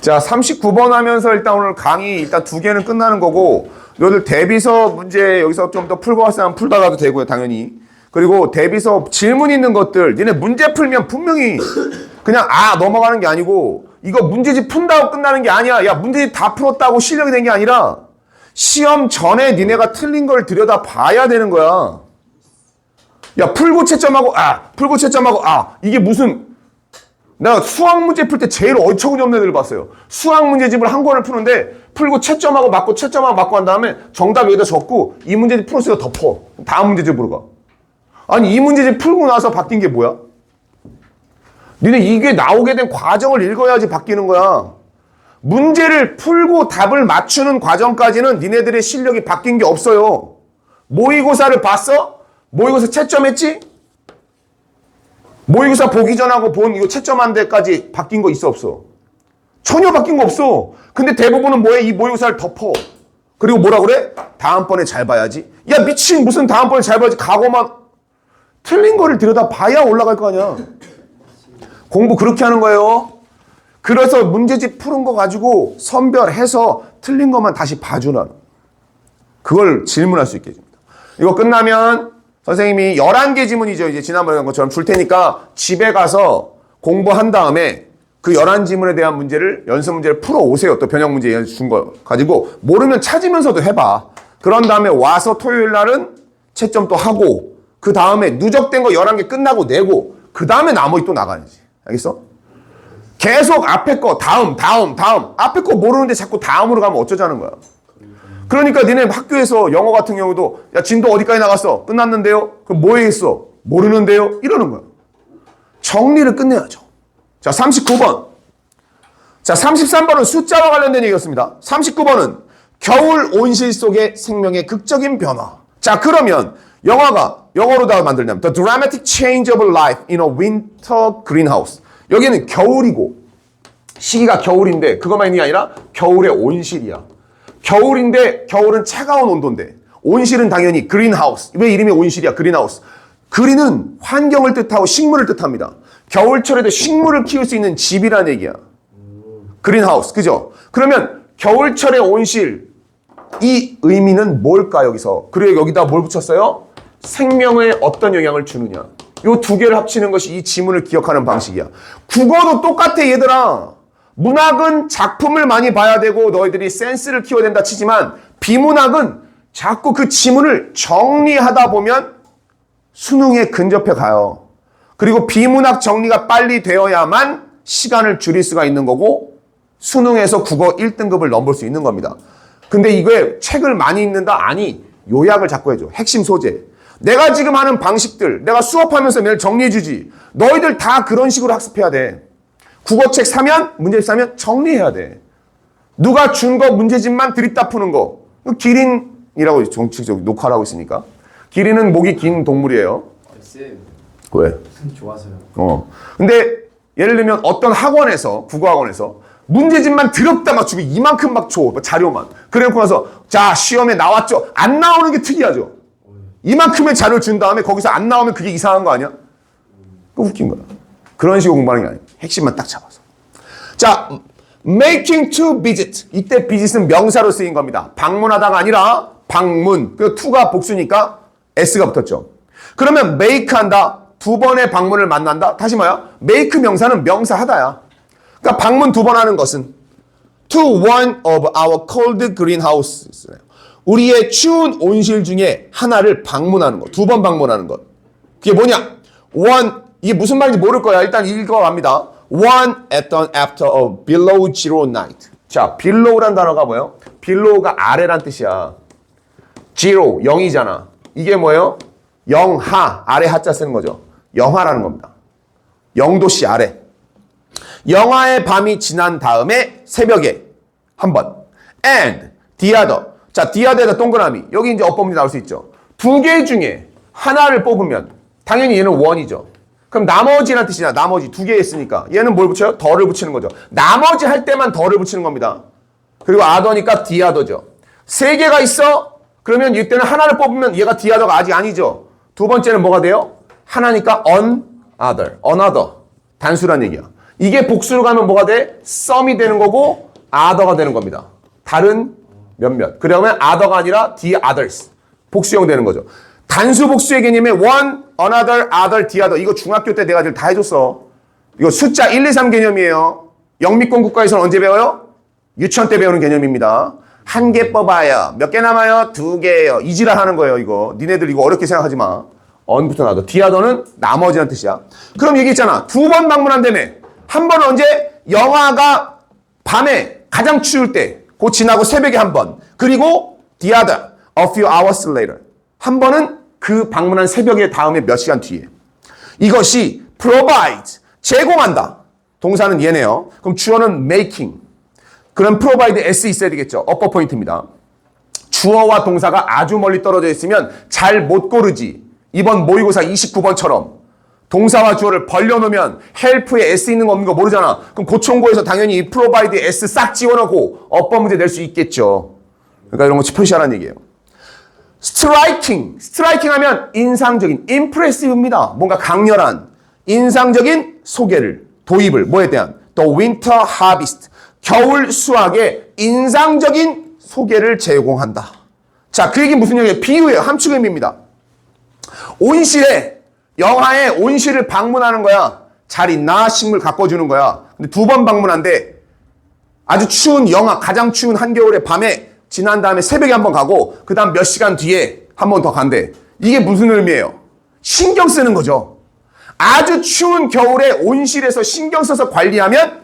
자, 39번 하면서 일단 오늘 강의 일단 2개는 끝나는 거고, 너희들 대비서 문제 여기서 좀 더 풀고 왔으면 풀다가도 되고요, 당연히. 그리고 대비서 질문 있는 것들, 니네 문제 풀면 분명히 그냥 넘어가는 게 아니고, 이거 문제집 푼다고 끝나는 게 아니야. 야, 문제집 다 풀었다고 실력이 된 게 아니라, 시험 전에 니네가 틀린 걸 들여다 봐야 되는 거야. 야, 풀고 채점하고, 풀고 채점하고, 이게 무슨, 내가 수학 문제 풀 때 제일 어처구니 없는 애들을 봤어요. 수학 문제집을 한 권을 푸는데 풀고 채점하고 맞고 채점하고 맞고 한 다음에 정답 여기다 적고 이 문제집 풀었으니까 덮어. 다음 문제집으로 가. 아니 이 문제집 풀고 나서 바뀐 게 뭐야? 니네 이게 나오게 된 과정을 읽어야지 바뀌는 거야. 문제를 풀고 답을 맞추는 과정까지는 니네들의 실력이 바뀐 게 없어요. 모의고사를 봤어? 모의고사 채점했지? 모의고사 보기 전하고 본 이거 채점한 데까지 바뀐 거 있어 없어? 전혀 바뀐 거 없어. 근데 대부분은 뭐해? 이 모의고사를 덮어. 그리고 뭐라 그래? 다음번에 잘 봐야지. 야 미친 무슨 다음번에 잘 봐야지. 과거만 틀린 거를 들여다 봐야 올라갈 거 아니야. 공부 그렇게 하는 거예요. 그래서 문제집 푸는 거 가지고 선별해서 틀린 것만 다시 봐주는 그걸 질문할 수 있게 해줍니다. 이거 끝나면 선생님이 11개 지문이죠. 이제 지난번에 한 것처럼 줄 테니까 집에 가서 공부한 다음에 그 11지문에 대한 문제를, 연습 문제를 풀어 오세요. 또 변형 문제 준 거 가지고 모르면 찾으면서도 해봐. 그런 다음에 와서 토요일 날은 채점 또 하고 그 다음에 누적된 거 11개 끝나고 내고 그 다음에 나머지 또 나가야지. 알겠어? 계속 앞에 거 다음. 앞에 거 모르는데 자꾸 다음으로 가면 어쩌자는 거야. 그러니까 니네 학교에서 영어 같은 경우도 야 진도 어디까지 나갔어? 끝났는데요? 그럼 뭐 했어? 모르는데요? 이러는 거야. 정리를 끝내야죠. 자 39번. 자 33번은 숫자와 관련된 얘기였습니다. 39번은 겨울 온실 속의 생명의 극적인 변화. 자 그러면 영화가 영어로 다 만들냐면 The Dramatic Change of Life in a Winter Greenhouse. 여기는 겨울이고 시기가 겨울인데 그것만이 아니라 겨울의 온실이야. 겨울인데 겨울은 차가운 온도인데 온실은 당연히 그린하우스. 왜 이름이 온실이야? 그린하우스. 그린은 환경을 뜻하고 식물을 뜻합니다. 겨울철에도 식물을 키울 수 있는 집이라는 얘기야. 그린하우스. 그죠? 그러면 겨울철의 온실 이 의미는 뭘까 여기서? 그리고 여기다 뭘 붙였어요? 생명에 어떤 영향을 주느냐. 요 2개를 합치는 것이 이 지문을 기억하는 방식이야. 국어도 똑같아 얘들아. 문학은 작품을 많이 봐야 되고 너희들이 센스를 키워야 된다 치지만 비문학은 자꾸 그 지문을 정리하다 보면 수능에 근접해 가요. 그리고 비문학 정리가 빨리 되어야만 시간을 줄일 수가 있는 거고 수능에서 국어 1등급을 넘볼 수 있는 겁니다. 근데 이게 책을 많이 읽는다? 아니, 요약을 자꾸 해줘. 핵심 소재. 내가 지금 하는 방식들, 내가 수업하면서 매일 정리해주지. 너희들 다 그런 식으로 학습해야 돼. 국어책 사면, 문제집 사면 정리해야 돼. 누가 준 거 문제집만 드립다 푸는 거. 기린이라고 정치적 녹화를 하고 있으니까. 기린은 목이 긴 동물이에요. 쌤. 왜? 좋아서요. 근데 예를 들면 어떤 학원에서, 국어학원에서 문제집만 드럽다 막 주고 이만큼 막 줘. 자료만. 그래놓고 나서 자, 시험에 나왔죠? 안 나오는 게 특이하죠. 이만큼의 자료를 준 다음에 거기서 안 나오면 그게 이상한 거 아니야? 그거 웃긴 거야. 그런 식으로 공부하는 게 아니야. 핵심만 딱 잡아서. 자, making to visit. 이때 visit은 명사로 쓰인 겁니다. 방문하다가 아니라 방문. 그 to가 복수니까 s가 붙었죠. 그러면 make 한다. 2번의 방문을 만난다. 다시 뭐야? make 명사는 명사하다야. 그러니까 방문 2번 하는 것은 to one of our cold greenhouses. 우리의 추운 온실 중에 하나를 방문하는 것. 2번 방문하는 것. 그게 뭐냐? one, 이게 무슨 말인지 모를 거야. 일단 읽어갑니다. One after a below zero night. 자, below란 단어가 뭐예요? below가 아래란 뜻이야. zero, 0이잖아. 이게 뭐예요? 영하, 아래 하자 쓰는 거죠. 영하라는 겁니다. 0도씨 아래. 영하의 밤이 지난 다음에 새벽에 한 번. And the other. 자, the other에다 동그라미. 여기 이제 어법문제 나올 수 있죠. 2개 중에 하나를 뽑으면 당연히 얘는 one이죠. 그럼 나머지란 뜻이냐? 나머지 2개 했으니까 얘는 뭘 붙여요? 더를 붙이는 거죠. 나머지 할 때만 더를 붙이는 겁니다. 그리고 other니까 the other죠. 3개가 있어? 그러면 이때는 하나를 뽑으면 얘가 the other가 아직 아니죠. 2번째는 뭐가 돼요? 하나니까 another. 단수란 얘기야. 이게 복수로 가면 뭐가 돼? some이 되는 거고 other가 되는 겁니다. 다른 몇몇. 그러면 other가 아니라 the others. 복수형 되는 거죠. 단수 복수의 개념에 one, another, other, the other. 이거 중학교 때 내가 다 해줬어. 이거 숫자 1, 2, 3 개념이에요. 영미권 국가에서는 언제 배워요? 유치원 때 배우는 개념입니다. 한 개 뽑아요. 몇 개 남아요? 2개예요. 이지랄 하는 거예요, 이거. 니네들 이거 어렵게 생각하지 마. 언부터 나도. 디아더는 나머지란 뜻이야. 그럼 얘기했잖아. 2번 방문한다며. 한 번은 언제? 영화가 밤에 가장 추울 때. 그 지나고 새벽에 한 번. 그리고 the other, a few hours later. 한 번은 그 방문한 새벽에 다음에 몇 시간 뒤에. 이것이 provide, 제공한다. 동사는 얘네요. 그럼 주어는 making. 그럼 provide s 있어야 되겠죠. upper 포인트입니다. 주어와 동사가 아주 멀리 떨어져 있으면 잘 못 고르지. 이번 모의고사 29번처럼 동사와 주어를 벌려놓으면 help에 s 있는 거 없는 거 모르잖아. 그럼 고청고에서 당연히 provide s 싹 지워놓고 upper 문제 낼 수 있겠죠. 그러니까 이런 거 표시하라는 얘기예요. striking 하면 인상적인, impressive입니다. 뭔가 강렬한, 인상적인 소개를, 도입을, 뭐에 대한? The winter harvest, 겨울 수확에 인상적인 소개를 제공한다. 자, 그 얘기는 무슨 얘기예요? 비유예요. 함축 의미입니다. 온실에, 영하에 온실을 방문하는 거야. 잘 있나? 식물 가꿔주는 거야. 근데 2번 방문한데 아주 추운 영하, 가장 추운 한겨울의 밤에 지난 다음에 새벽에 한 번 가고 그 다음 몇 시간 뒤에 한 번 더 간대. 이게 무슨 의미예요? 신경 쓰는 거죠. 아주 추운 겨울에 온실에서 신경 써서 관리하면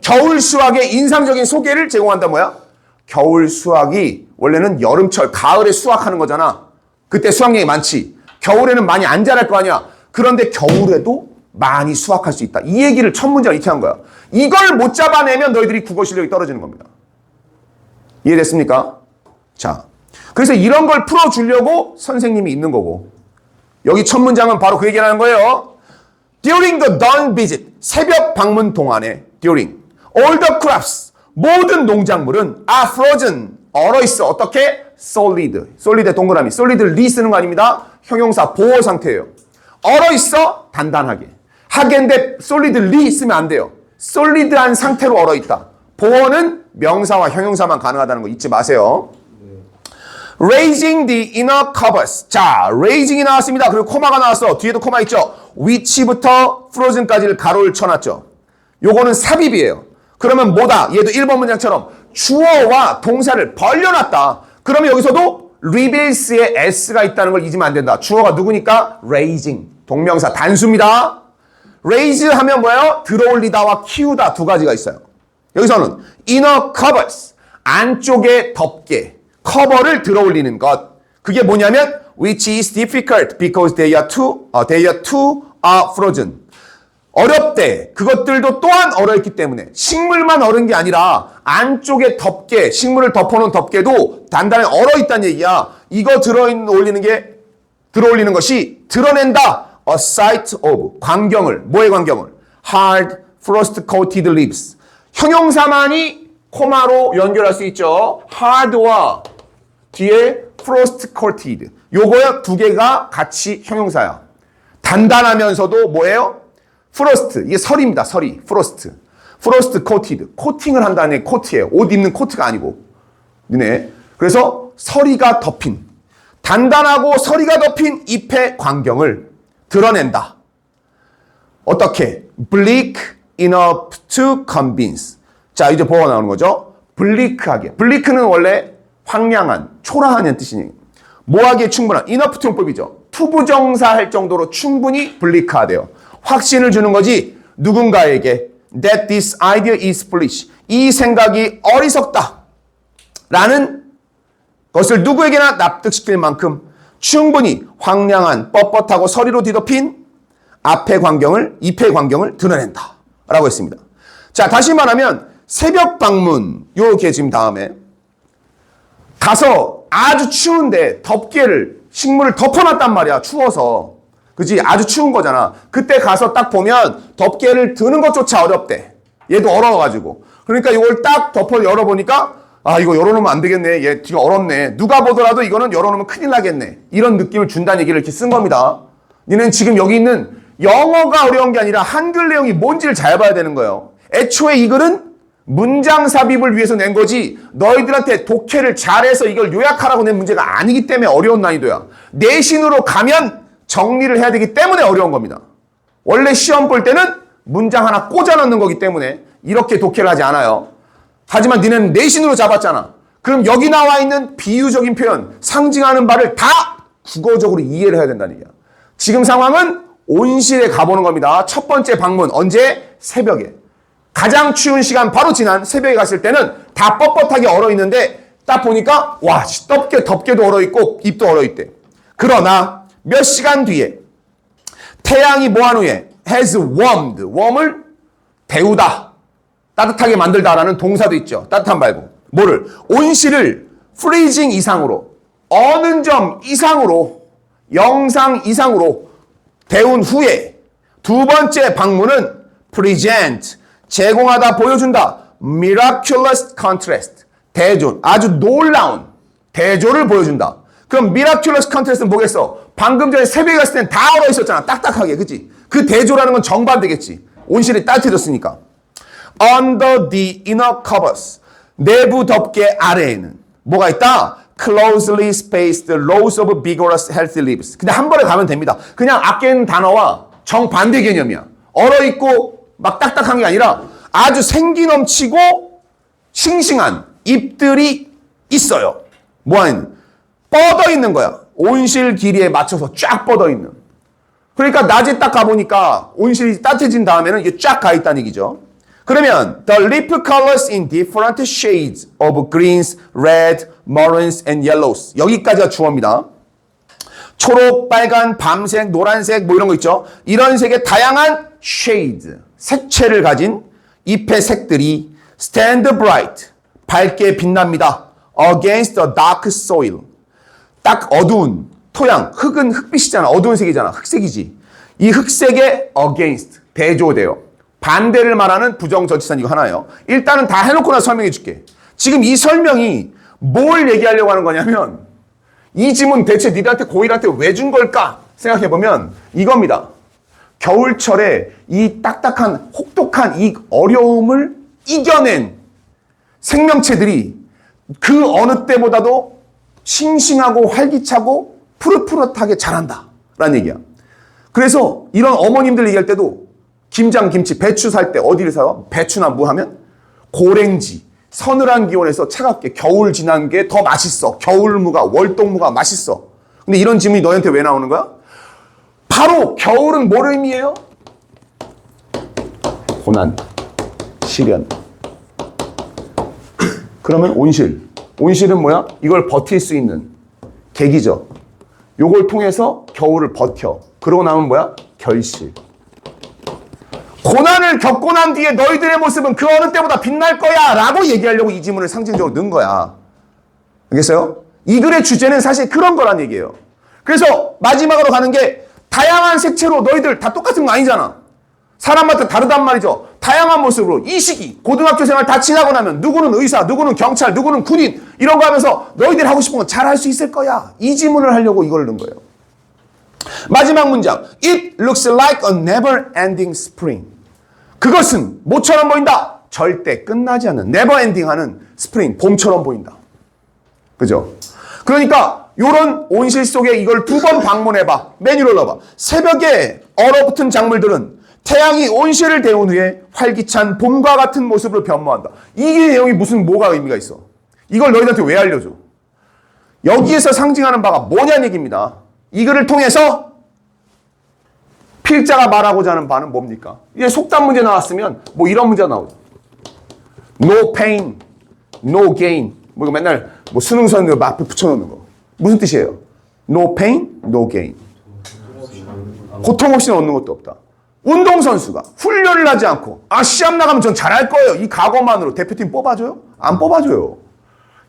겨울 수확에 인상적인 소개를 제공한다. 뭐야? 겨울 수확이 원래는 여름철, 가을에 수확하는 거잖아. 그때 수확량이 많지. 겨울에는 많이 안 자랄 거 아니야. 그런데 겨울에도 많이 수확할 수 있다. 이 얘기를 첫 문제로 이렇게 한 거야. 이걸 못 잡아내면 너희들이 국어 실력이 떨어지는 겁니다. 이해됐습니까? 자, 그래서 이런 걸 풀어주려고 선생님이 있는 거고, 여기 첫 문장은 바로 그 얘기를 하는 거예요. During the dawn visit, 새벽 방문 동안에 during all the crops, 모든 농작물은 are frozen, 얼어있어. 어떻게? solid의 동그라미, solidly 쓰는 거 아닙니다. 형용사 보호 상태예요. 얼어있어, 단단하게. 하게인데 solidly 쓰면 안 돼요. solid한 상태로 얼어있다. 보호는 명사와 형용사만 가능하다는 거 잊지 마세요. Raising the inner covers. 자, raising이 나왔습니다. 그리고 코마가 나왔어. 뒤에도 코마 있죠. which부터 frozen까지를 가로를 쳐놨죠. 요거는 삽입이에요. 그러면 뭐다? 얘도 1번 문장처럼 주어와 동사를 벌려놨다. 그러면 여기서도 reveals에 s가 있다는 걸 잊으면 안 된다. 주어가 누구니까? raising. 동명사 단수입니다. raise 하면 뭐예요? 들어올리다와 키우다 두 가지가 있어요. 여기서는 inner covers. 안쪽에 덮개. 커버를 들어올리는 것. 그게 뭐냐면 which is difficult because they are too frozen. 어렵대. 그것들도 또한 얼어있기 때문에 식물만 얼은 게 아니라 안쪽에 덮개, 식물을 덮어놓은 덮개도 단단히 얼어있다는 얘기야. 이거 들어올리는 것이 드러낸다. A sight of. 광경을. 뭐의 광경을? Hard, frost coated leaves. 형용사만이 코마로 연결할 수 있죠. hard와 뒤에 frost coated. 요거야 두 개가 같이 형용사야. 단단하면서도 뭐예요? frost. 이게 설입니다. 설이. frost coated. 코팅을 한다는 코트예요. 옷 입는 코트가 아니고. 네. 그래서 서리가 덮인. 단단하고 서리가 덮인 잎의 광경을 드러낸다. 어떻게? bleak enough to convince. 자, 이제 보어가 나오는 거죠. bleak하게. bleak는 원래 황량한, 초라한 뜻이니 뭐하기에 충분한, enough 용법이죠. 투부정사 할 정도로 충분히 bleak하대요. 확신을 주는 거지. 누군가에게 that this idea is foolish. 이 생각이 어리석다. 라는 것을 누구에게나 납득시킬 만큼 충분히 황량한 뻣뻣하고 서리로 뒤덮인 잎의 광경을 드러낸다. 라고 했습니다. 자, 다시 말하면 새벽 방문 요렇게 지금 다음에 가서 아주 추운데 덮개를 식물을 덮어놨단 말이야. 추워서. 그치? 아주 추운 거잖아. 그때 가서 딱 보면 덮개를 드는 것조차 어렵대. 얘도 얼어가지고. 그러니까 이걸 딱 덮어 열어보니까 아, 이거 열어놓으면 안 되겠네. 얘 뒤가 얼었네. 누가 보더라도 이거는 열어놓으면 큰일 나겠네. 이런 느낌을 준다는 얘기를 이렇게 쓴 겁니다. 니는 지금 여기 있는 영어가 어려운 게 아니라 한글 내용이 뭔지를 잘 봐야 되는 거예요. 애초에 이 글은 문장 삽입을 위해서 낸 거지 너희들한테 독해를 잘해서 이걸 요약하라고 낸 문제가 아니기 때문에 어려운 난이도야. 내신으로 가면 정리를 해야 되기 때문에 어려운 겁니다. 원래 시험 볼 때는 문장 하나 꽂아 넣는 거기 때문에 이렇게 독해를 하지 않아요. 하지만 니네는 내신으로 잡았잖아. 그럼 여기 나와 있는 비유적인 표현, 상징하는 바를 다 국어적으로 이해를 해야 된다는 얘기야. 지금 상황은 온실에 가보는 겁니다. 첫 번째 방문 언제? 새벽에. 가장 추운 시간 바로 지난 새벽에 갔을 때는 다 뻣뻣하게 얼어있는데 딱 보니까 와 덥게도 얼어있고 입도 얼어있대. 그러나 몇 시간 뒤에 태양이 뭐한 후에 has warmed, 웜을 데우다, 따뜻하게 만들다라는 동사도 있죠. 따뜻한 말고 뭐를? 온실을 freezing 이상으로, 어느 점 이상으로, 영상 이상으로 데운 후에 두 번째 방문은 present, 제공하다, 보여준다. miraculous contrast, 대조, 아주 놀라운 대조를 보여준다. 그럼 miraculous contrast는 뭐겠어? 방금 전에 새벽에 갔을 땐 다 얼어 있었잖아. 딱딱하게, 그치? 그 대조라는 건 정반대겠지. 온실이 따뜻해졌으니까. Under the inner covers, 내부 덮개 아래에는 뭐가 있다? Closely spaced rows of vigorous healthy leaves. 근데 한 번에 가면 됩니다. 그냥 아끼는 단어와 정반대 개념이야. 얼어있고 막 딱딱한 게 아니라 아주 생기 넘치고 싱싱한 잎들이 있어요. 뭐하는? 뻗어 있는 거야. 온실 길이에 맞춰서 쫙 뻗어 있는. 그러니까 낮에 딱 가보니까 온실이 따뜻해진 다음에는 이게 쫙 가 있다는 얘기죠. 그러면 the leaf colors in different shades of greens, red, maroons and yellows. 여기까지가 주어입니다. 초록, 빨간, 밤색, 노란색 뭐 이런 거 있죠. 이런 색의 다양한 shade, 색채를 가진 잎의 색들이 stand bright, 밝게 빛납니다. against the dark soil. 딱 어두운 토양, 흙은 흙빛이잖아. 어두운 색이잖아. 흑색이지. 이 흑색에 against, 대조돼요. 반대를 말하는 부정전치사는 이거 하나예요. 일단은 다 해놓고 나서 설명해 줄게. 지금 이 설명이 뭘 얘기하려고 하는 거냐면 이 지문 대체 니들한테 고1한테 왜 준 걸까? 생각해보면 이겁니다. 겨울철에 이 딱딱한 혹독한 이 어려움을 이겨낸 생명체들이 그 어느 때보다도 싱싱하고 활기차고 푸릇푸릇하게 자란다 라는 얘기야. 그래서 이런 어머님들 얘기할 때도 김장, 김치, 배추 살 때 어디를 사요? 배추나 뭐 하면? 고랭지, 서늘한 기온에서 차갑게 겨울 지난 게 더 맛있어. 겨울무가, 월동무가 맛있어. 근데 이런 질문이 너한테 왜 나오는 거야? 바로 겨울은 뭘 의미해요? 고난, 시련. 그러면 온실. 온실은 뭐야? 이걸 버틸 수 있는 계기죠. 요걸 통해서 겨울을 버텨. 그러고 나면 뭐야? 결실. 고난을 겪고 난 뒤에 너희들의 모습은 그 어느 때보다 빛날 거야 라고 얘기하려고 이 지문을 상징적으로 넣은 거야. 알겠어요? 이 글의 주제는 사실 그런 거란 얘기예요. 그래서 마지막으로 가는 게 다양한 색채로 너희들 다 똑같은 거 아니잖아. 사람마다 다르단 말이죠. 다양한 모습으로 이 시기 고등학교 생활 다 지나고 나면 누구는 의사, 누구는 경찰, 누구는 군인 이런 거 하면서 너희들이 하고 싶은 건 잘 할 수 있을 거야. 이 지문을 하려고 이걸 넣은 거예요. 마지막 문장. It looks like a never-ending spring. 그것은 뭐처럼 보인다? 절대 끝나지 않는 never-ending 하는 스프링, 봄처럼 보인다. 그죠? 그러니까 요런 온실 속에 이걸 2번 방문해봐. 메뉴를 넣어봐. 새벽에 얼어붙은 작물들은 태양이 온실을 데운 후에 활기찬 봄과 같은 모습으로 변모한다. 이게 내용이 무슨 뭐가 의미가 있어? 이걸 너희들한테 왜 알려줘? 여기에서 상징하는 바가 뭐냐는 얘기입니다. 이 글을 통해서 필자가 말하고자 하는 바는 뭡니까? 이게 속담 문제 나왔으면 뭐 이런 문제가 나오죠. No pain, no gain. 뭐 이거 맨날 뭐 수능선 앞에 붙여놓는 거. 무슨 뜻이에요? No pain, no gain. 고통 없이 얻는 것도 없다. 운동선수가 훈련을 하지 않고 시합 나가면 전 잘할 거예요. 이 각오만으로 대표팀 뽑아줘요? 안 뽑아줘요.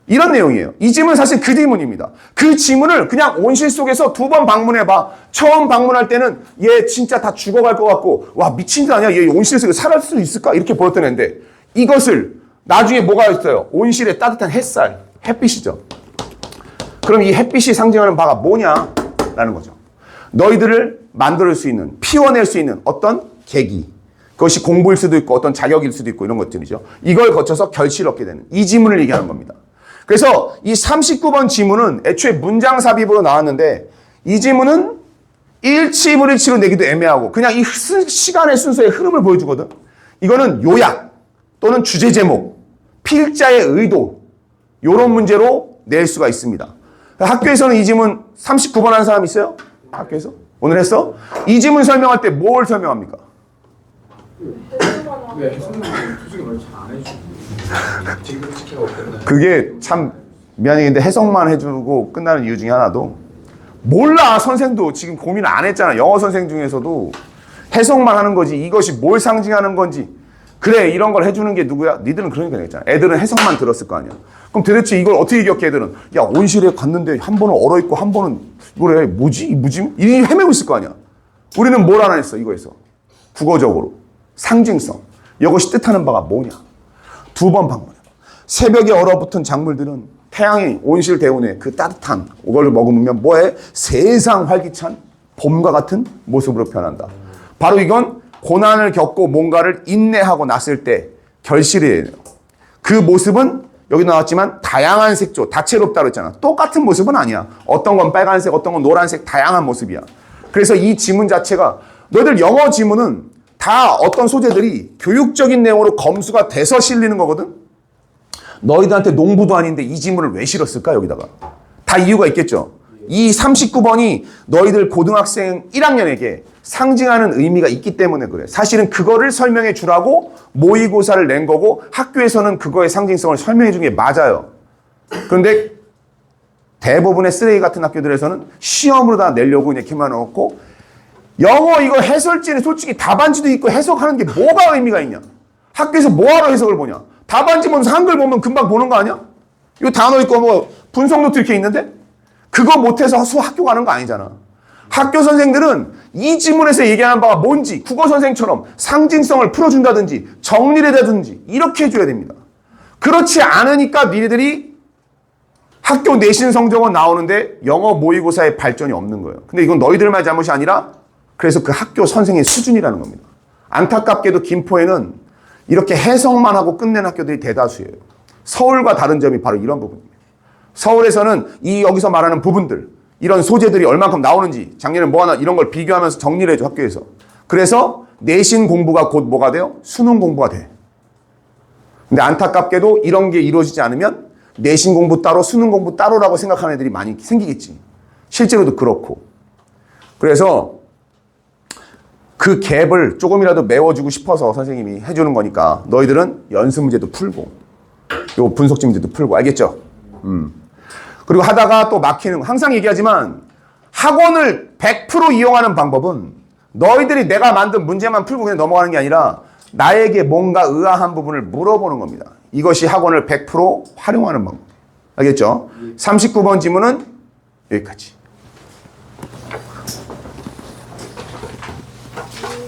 이런 내용이에요. 이 질문은 사실 그 질문입니다. 그 질문을 그냥 온실 속에서 2번 방문해봐. 처음 방문할 때는 얘 진짜 다 죽어갈 것 같고 와 미친 듯 아니야? 얘 온실 속에 살할 수 있을까? 이렇게 보였던 애인데 이것을 나중에 뭐가 있어요? 온실의 따뜻한 햇살, 햇빛이죠. 그럼 이 햇빛이 상징하는 바가 뭐냐라는 거죠. 너희들을 만들 수 있는, 피워낼 수 있는 어떤 계기. 그것이 공부일 수도 있고 어떤 자격일 수도 있고 이런 것들이죠. 이걸 거쳐서 결실을 얻게 되는 이 지문을 얘기하는 겁니다. 그래서 이 39번 지문은 애초에 문장 삽입으로 나왔는데 이 지문은 일치불일치로 내기도 애매하고 그냥 이 시간의 순서의 흐름을 보여주거든. 이거는 요약 또는 주제 제목, 필자의 의도 이런 문제로 낼 수가 있습니다. 학교에서는 이 지문 39번 하는 사람 있어요? 학교에서? 오늘 했어? 이 지문 설명할 때 뭘 설명합니까? 네, 선생님 솔직히 말해 잘안 해주고 지금 지켜가고 끝나요. 그게 참 미안한데 해석만 해주고 끝나는 이유 중에 하나도 몰라. 선생도 지금 고민을 안 했잖아. 영어 선생 중에서도 해석만 하는 거지 이것이 뭘 상징하는 건지 그래 이런 걸 해주는 게 누구야? 니들은 그러니까 했잖아. 애들은 해석만 들었을 거 아니야. 그럼 도대체 이걸 어떻게 기억해 애들은? 야 온실에 갔는데 한 번은 얼어있고 한 번은 이거래 뭐지? 이 헤매고 있을 거 아니야. 우리는 뭘 하나 했어 이거에서 국어적으로 상징성 이것이 뜻하는 바가 뭐냐. 두 번 방문해. 새벽에 얼어붙은 작물들은 태양이 온실 대운에 그 따뜻한 이걸 먹으면 뭐해? 세상 활기찬 봄과 같은 모습으로 변한다. 바로 이건 고난을 겪고 뭔가를 인내하고 났을 때 결실이에요. 그 모습은 여기 나왔지만 다양한 색조, 다채롭다 그랬잖아. 똑같은 모습은 아니야. 어떤 건 빨간색, 어떤 건 노란색, 다양한 모습이야. 그래서 이 지문 자체가 너희들 영어 지문은 다 어떤 소재들이 교육적인 내용으로 검수가 돼서 실리는 거거든. 너희들한테 농부도 아닌데 이 지문을 왜 실었을까 여기다가. 다 이유가 있겠죠. 이 39번이 너희들 고등학생 1학년에게 상징하는 의미가 있기 때문에 그래. 사실은 그거를 설명해 주라고 모의고사를 낸 거고 학교에서는 그거의 상징성을 설명해 준 게 맞아요. 그런데 대부분의 쓰레기 같은 학교들에서는 시험으로 다 내려고 이렇게 해놓고 영어 이거 해설지는 솔직히 답안지도 있고 해석하는 게 뭐가 의미가 있냐. 학교에서 뭐하러 해석을 보냐. 답안지 보면서 한글 보면 금방 보는 거 아니야? 이거 단어 있고 뭐 분석 노트 이렇게 있는데 그거 못해서 학교 가는 거 아니잖아. 학교 선생들은 이 지문에서 얘기하는 바가 뭔지 국어 선생처럼 상징성을 풀어준다든지 정리를 해다든지 이렇게 해줘야 됩니다. 그렇지 않으니까 니네들이 학교 내신 성적은 나오는데 영어 모의고사에 발전이 없는 거예요. 근데 이건 너희들만 잘못이 아니라 그래서 그 학교 선생의 수준이라는 겁니다. 안타깝게도 김포에는 이렇게 해석만 하고 끝낸 학교들이 대다수예요. 서울과 다른 점이 바로 이런 부분입니다. 서울에서는 이 여기서 말하는 부분들 이런 소재들이 얼만큼 나오는지 작년에 뭐 하나 이런 걸 비교하면서 정리를 해줘 학교에서. 그래서 내신 공부가 곧 뭐가 돼요? 수능 공부가 돼. 근데 안타깝게도 이런 게 이루어지지 않으면 내신 공부 따로 수능 공부 따로라고 생각하는 애들이 많이 생기겠지. 실제로도 그렇고. 그래서 그 갭을 조금이라도 메워주고 싶어서 선생님이 해주는 거니까 너희들은 연습 문제도 풀고 요 분석지 문제도 풀고 알겠죠? 그리고 하다가 또 막히는 항상 얘기하지만 학원을 100% 이용하는 방법은 너희들이 내가 만든 문제만 풀고 그냥 넘어가는 게 아니라 나에게 뭔가 의아한 부분을 물어보는 겁니다. 이것이 학원을 100% 활용하는 방법. 알겠죠? 39번 지문은 여기까지.